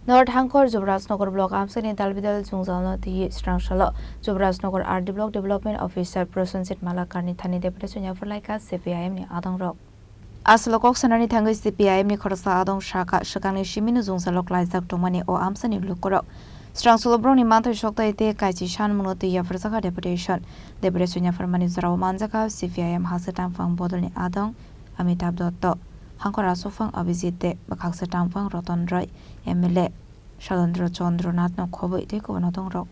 North Hankor Jubrasnagar Block Amsani Dalbidal Jungzalna Ti Strangshala Jubrasnagar RD Block Development Officer Prosensit Malakarni Thani Deputy Sunya for like us CPIM ni Adang Rock. Aslokok Sanani Tango CPIM ni Korsa Adong Shaka Shakani Shiminu Zungzalok Laisak Tomani or Amsani Lukorok. Strangsolo Broni Manto Shokta Ite Kaiji Shan Munoti Yafrasaka Deputation. Deputy Sunya for Manizara Manzaka CPIM Hasatan Fang Bodoni Adong Amitab Dotto. Hankor Asofang Abizite Bakaksatam Fang Roton Roy MLA Shalendra Chandrnath খবর এতে কোনতং rock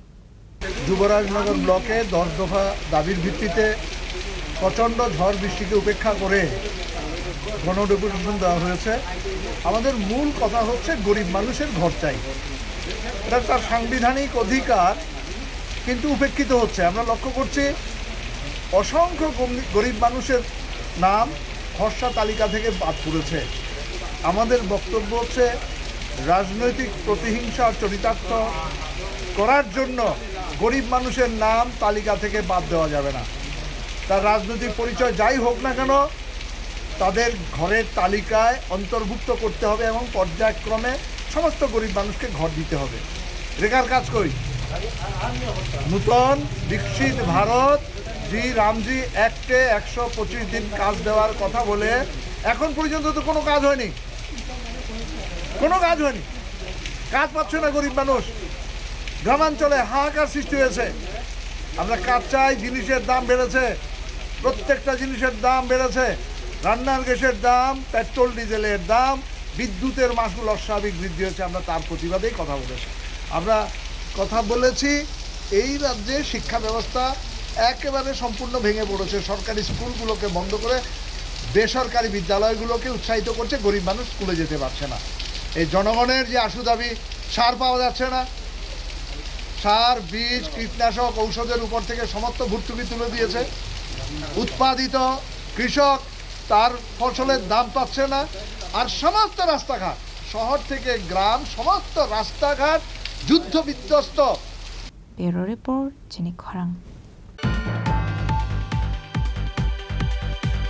Jubarajnagar ব্লকে 10 দফা দাবির ভিত্তিতে প্রচন্ড ঝড় বৃষ্টিকে উপেক্ষা করে গণডেপুটেশন দেওয়া হয়েছে। আমাদের মূল কথা হচ্ছে গরিব মানুষের ঘর চাই, এটা তার সাংবিধানিক অধিকার, কিন্তু উপেক্ষিত হচ্ছে। আমরা লক্ষ্য করছি অসংখ্য গরিব মানুষের নাম খসড়া তালিকা থেকে বাদ পড়েছে। আমাদের বক্তব্য হচ্ছে রাজনৈতিক প্রতিহিংসা চরিতার্থ করার জন্য গরিব মানুষের নাম তালিকা থেকে বাদ দেওয়া যাবে না। তার রাজনৈতিক পরিচয় যাই হোক না কেন তাদের ঘরের তালিকায় অন্তর্ভুক্ত করতে হবে এবং পর্যায়ক্রমে সমস্ত গরিব মানুষকে ঘর দিতে হবে। রেখার কাজ করি নূতন বিকশিত ভারত রামজি অ্যাক্টে 125 দিন কাজ দেওয়ার কথা বলে এখন পর্যন্ত তো কোনো কাজ হয়নি, কাজ পাচ্ছে না গরিব মানুষ। গ্রামাঞ্চলে হাহাকার সৃষ্টি হয়েছে। আমরা কাজ চাই, জিনিসের দাম বেড়েছে, প্রত্যেকটা জিনিসের দাম বেড়েছে। রান্নার গ্যাসের দাম, পেট্রোল ডিজেলের দাম, বিদ্যুতের মাসুল অস্বাভাবিক বৃদ্ধি হয়েছে। আমরা তার প্রতিবাদেই কথা বলেছি। আমরা কথা বলেছি এই রাজ্যে শিক্ষা ব্যবস্থা একেবারে সম্পূর্ণ ভেঙে পড়েছে। সরকারি স্কুলগুলোকে বন্ধ করে বেসরকারি বিদ্যালয়গুলোকে উৎসাহিত করছে, গরিব মানুষ স্কুলে যেতে পারছে না। এই জনগণের যে আশু দাবি, সার পাওয়া যাচ্ছে না, সার, বীজ, কীটনাশক, ঔষধের উপর থেকে সমস্ত ভর্তুকি তুলে দিয়েছে। উৎপাদিত কৃষক তার ফসলের দাম পাচ্ছে না। আর সমস্ত রাস্তাঘাট, শহর থেকে গ্রাম, সমস্ত রাস্তাঘাট যুদ্ধ বিধ্বস্ত। ব্যুরো রিপোর্ট, চিনি খরাং।